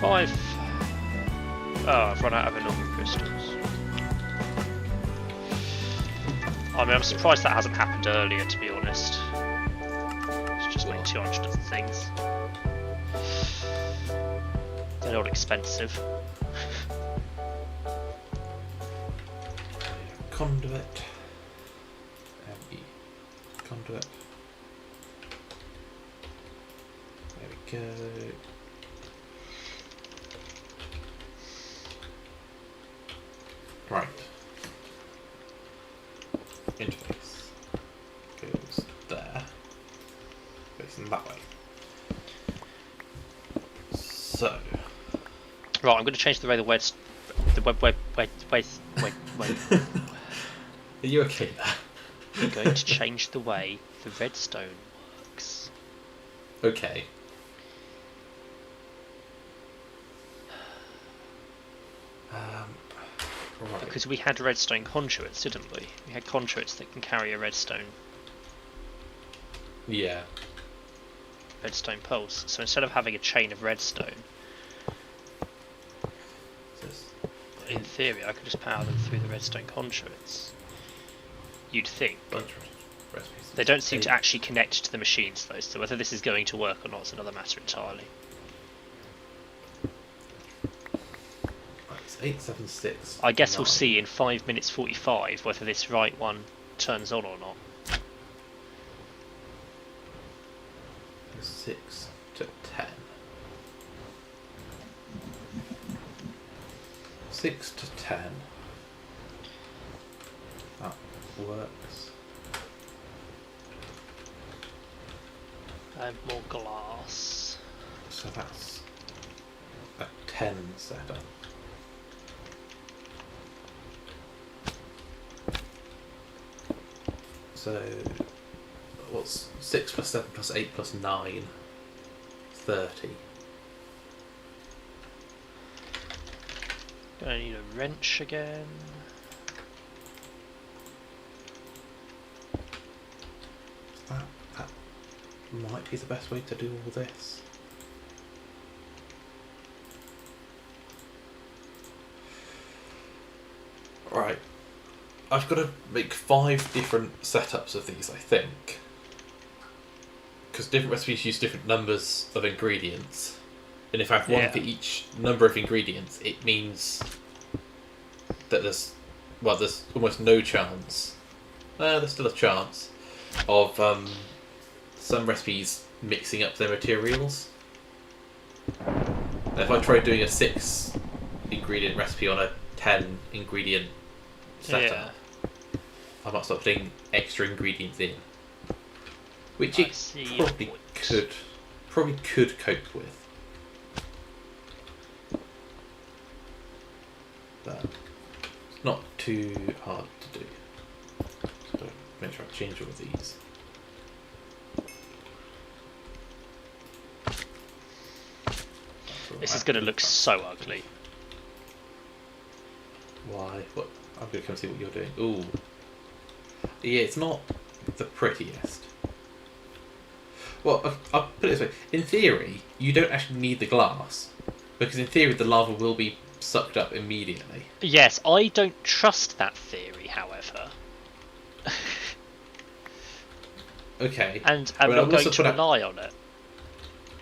5. Oh, I've run out of normal crystals. I mean, I'm surprised that hasn't happened earlier, to be honest. It's just made 200 of the things. They're not expensive. Conduit. Conduit. There we go. Right. Interface goes there. Facing that way. So. Right, I'm going to change the way wait. Are you okay there? I'm going to change the way the redstone works. Okay. Right. Because we had redstone conduits, didn't we? We had conduits that can carry a redstone Yeah. pulse. So instead of having a chain of redstone, in theory I could just power them through the redstone conduits. You'd think. They don't seem to actually connect to the machines though, so whether this is going to work or not is another matter entirely. 876. I guess we'll see in 5 minutes 45 whether this right one turns on or not. 6 to 10. 6 to 10. That works. More glass. So that's a 10 setup. So, what's 6 plus 7 plus 8 plus 9? 30. Gonna need a wrench again. That might be the best way to do all this. Right. I've got to make 5 different setups of these, I think. Because different recipes use different numbers of ingredients. And if I have one for each number of ingredients, it means that there's almost no chance. There's still a chance of some recipes mixing up their materials. And if I try doing a 6 ingredient recipe on a 10 ingredient setup, I might start putting extra ingredients in, which it probably could cope with, but it's not too hard to do. So make sure I change all of these. This is going to look so ugly. Why? What? I'm going to come see what you're doing. Ooh. Yeah, it's not the prettiest. Well, I'll put it this way. In theory, you don't actually need the glass, because in theory the lava will be sucked up immediately. Yes, I don't trust that theory, however. Okay. And I'm not going to rely on it.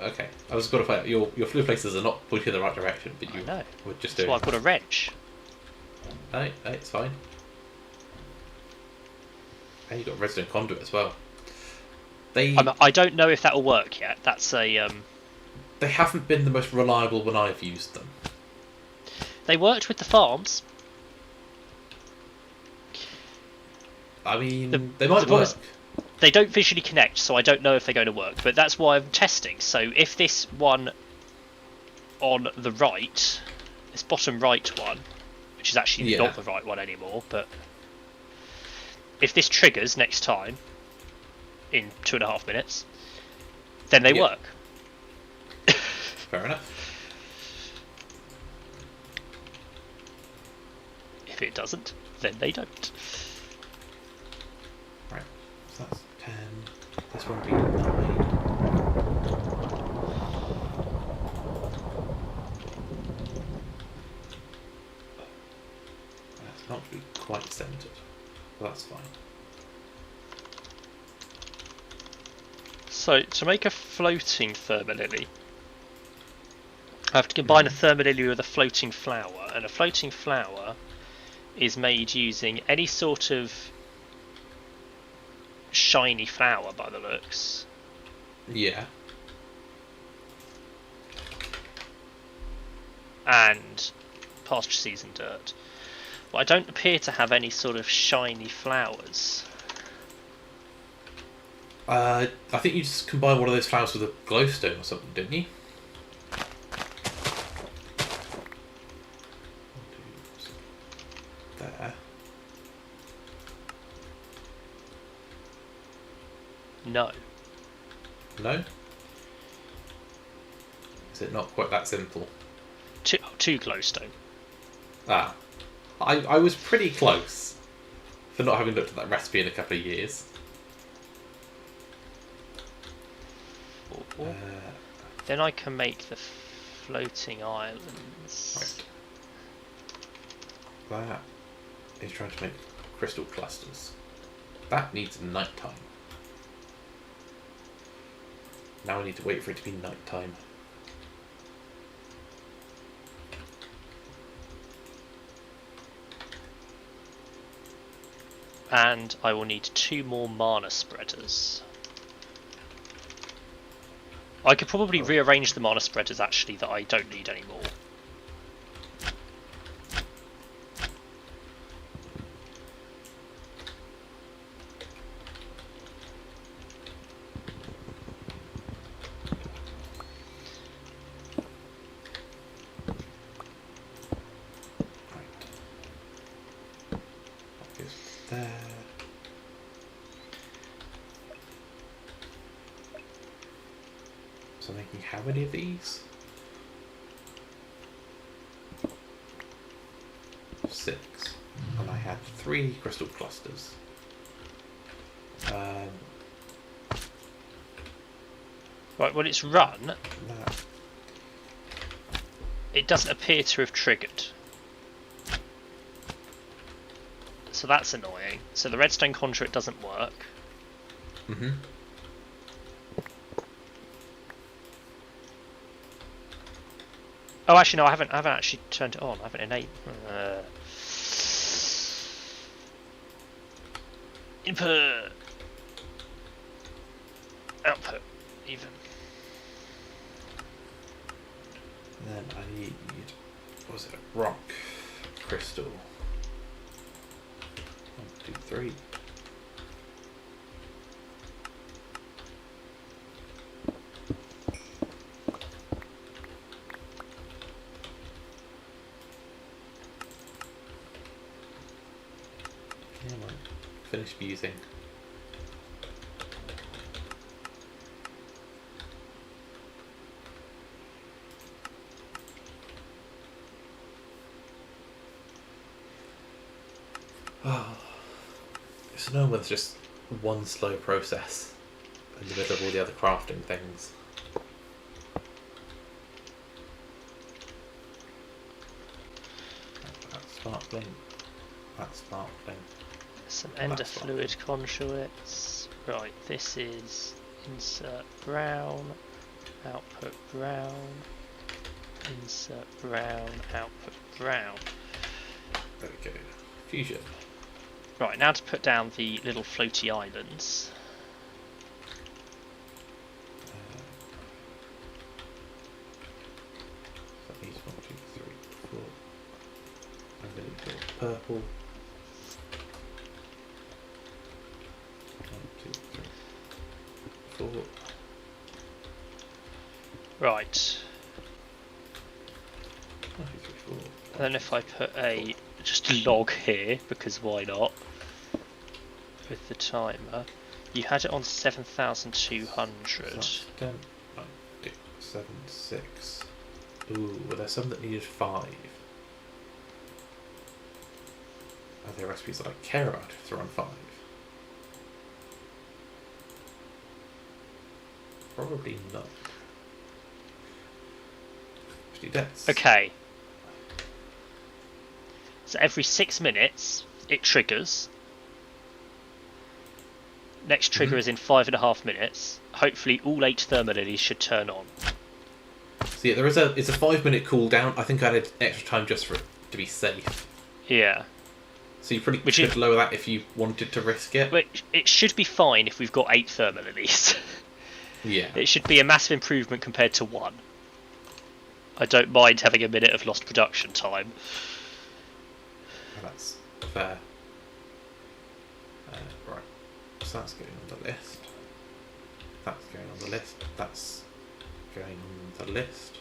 Okay. I was going to find out, your flue places are not pointing in the right direction, but you were just doing... That's why I've got a wrench. No, it's fine. And you've got redstone conduit as well. I don't know if that'll work yet. That's a... They haven't been the most reliable when I've used them. They worked with the farms. I mean, they might work. They don't visually connect, so I don't know if they're going to work. But that's why I'm testing. So if this one on the right, this bottom right one, which is actually not the right one anymore, but if this triggers next time in 2.5 minutes, then they work. Fair enough. If it doesn't, then they don't. Right, so that's 10. This one being 9. centered. Well, that's fine. So, to make a floating thermolily, I have to combine a thermolily with a floating flower, and a floating flower is made using any sort of shiny flower by the looks. Yeah. And pasture season dirt. But I don't appear to have any sort of shiny flowers. I think you just combined one of those flowers with a glowstone or something, didn't you? There. No. No? Is it not quite that simple? Two glowstone. Ah. I was pretty close for not having looked at that recipe in a couple of years. Then I can make the floating islands. Right. That is trying to make crystal clusters. That needs nighttime. Now I need to wait for it to be nighttime. And I will need 2 more mana spreaders. I could probably rearrange the mana spreaders actually that I don't need anymore. There. So making how many of these? 6. And I had 3 crystal clusters. Right, when it's run, That. it doesn't appear to have triggered. So that's annoying. So the redstone conduit doesn't work. Mm-hmm. Oh, actually, no, I haven't actually turned it on. I haven't enabled. Input. Output. Even. And then I need, what was it, a rock crystal. 1, 2, 3. Come on, finish fusing. It's annoying when it's just one slow process in the middle of all the other crafting things. That's sparkling. That's sparkling. Some ender fluid conduits. Right, this is insert brown, output brown, insert brown, output brown. There we go. Fusion. Right, now to put down the little floaty islands. That needs 1, 2, 3, 4. I'm going to go purple. 1, 2, 3, 4. Right. 1, 2, 3, 4. And then if I put just a log here, because why not? With the timer. You had it on 7,200. That's 10, 9, 8, 7, 6. Ooh, well, there's some that needed 5. Are there recipes that I care about if they're on 5? Probably not. 50 deaths. Okay. So every 6 minutes, it triggers. Next trigger is in 5.5 minutes. Hopefully all 8 thermalies should turn on. So yeah, it's a 5-minute cooldown. I think I added extra time just for it to be safe. Yeah. So you probably could lower that if you wanted to risk it. But it should be fine if we've got 8 thermalies. Yeah. It should be a massive improvement compared to 1. I don't mind having a minute of lost production time. That's fair. Right. So that's going on the list. That's going on the list. That's going on the list.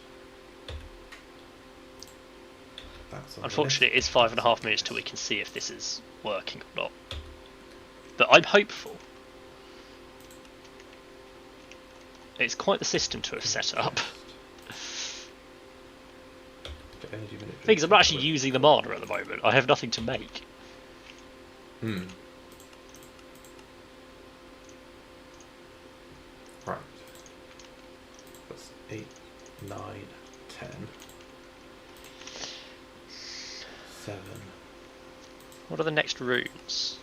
That's on Unfortunately, it is 5.5 minutes till we can see if this is working or not. But I'm hopeful. It's quite the system to have set up. Thing is, I'm not actually using the mana at the moment. I have nothing to make. Hmm. Right. That's 8, 9, 10, 7. What are the next runes?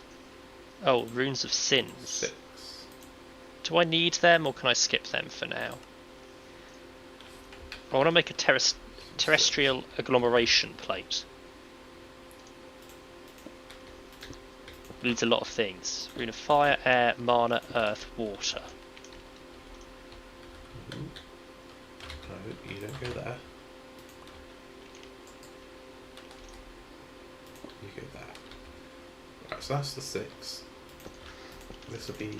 Oh, runes of sins. 6. Do I need them or can I skip them for now? I want to make a terrestrial agglomeration plate. Needs a lot of things. Rune of fire, air, mana, earth, water. No, you don't go there. You go there. Right, so that's the 6. This will be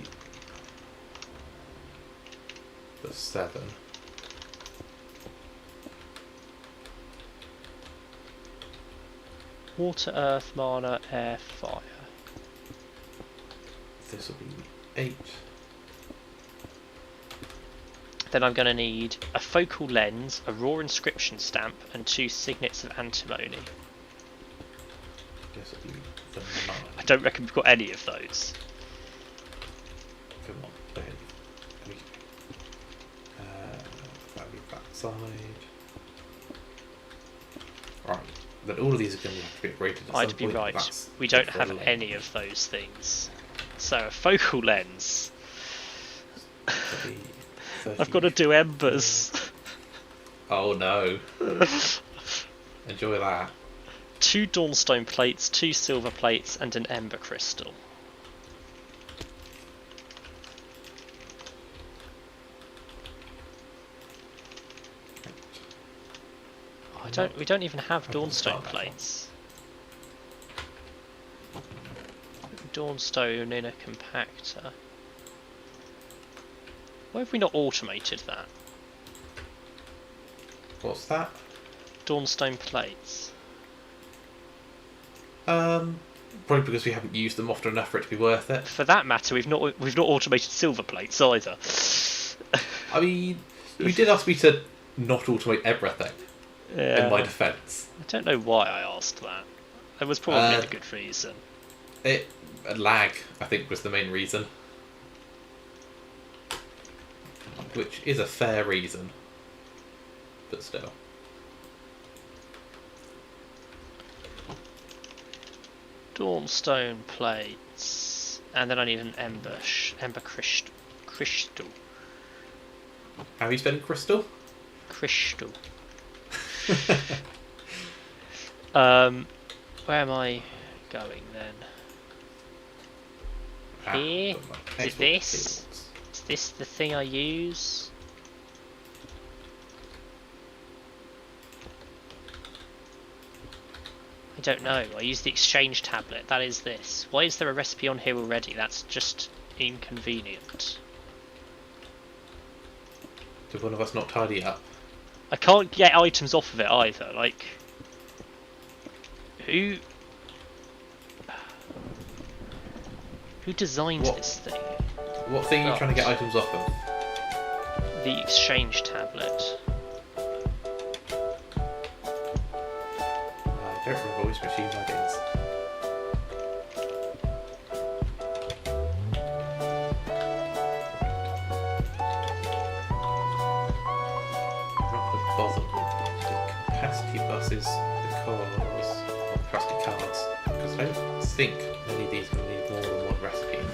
the 7. Water, earth, mana, air, fire. This will be 8. Then I'm going to need a focal lens, a raw inscription stamp, and 2 signets of antimony. This will be the 9. I don't reckon we've got any of those. Come on, there. That'll be that side. Right. Then all of these are going to have to be upgraded at I'd some be point. right. We don't have any of those things. So a focal lens. I've got to do embers. Oh no. Enjoy that. 2 dawnstone plates, 2 silver plates, and an ember crystal. We don't even have dawnstone plates. Dawnstone in a compactor. Why have we not automated that? What's that? Dawnstone plates. Probably because we haven't used them often enough for it to be worth it. For that matter, we've not automated silver plates either. I mean, you did ask me to not automate everything. Yeah. In my defence. I don't know why I asked that. It was probably a good reason. Lag, I think, was the main reason. Which is a fair reason. But still. Dawnstone plates. And then I need an ember crystal. How are you spelling crystal? Crystal. Where am I going then? Here? Is it this? Is this the thing I use? I don't know. I use the exchange tablet. That is this. Why is there a recipe on here already? That's just inconvenient. Did one of us not tidy up? I can't get items off of it either. Like, who designed this thing? What thing are you trying to get items off of? The exchange tablet. I don't remember which machine that is. Bother with the capacity buses, the cars, or capacity cards, because I don't think many of these are going to need more than one recipe.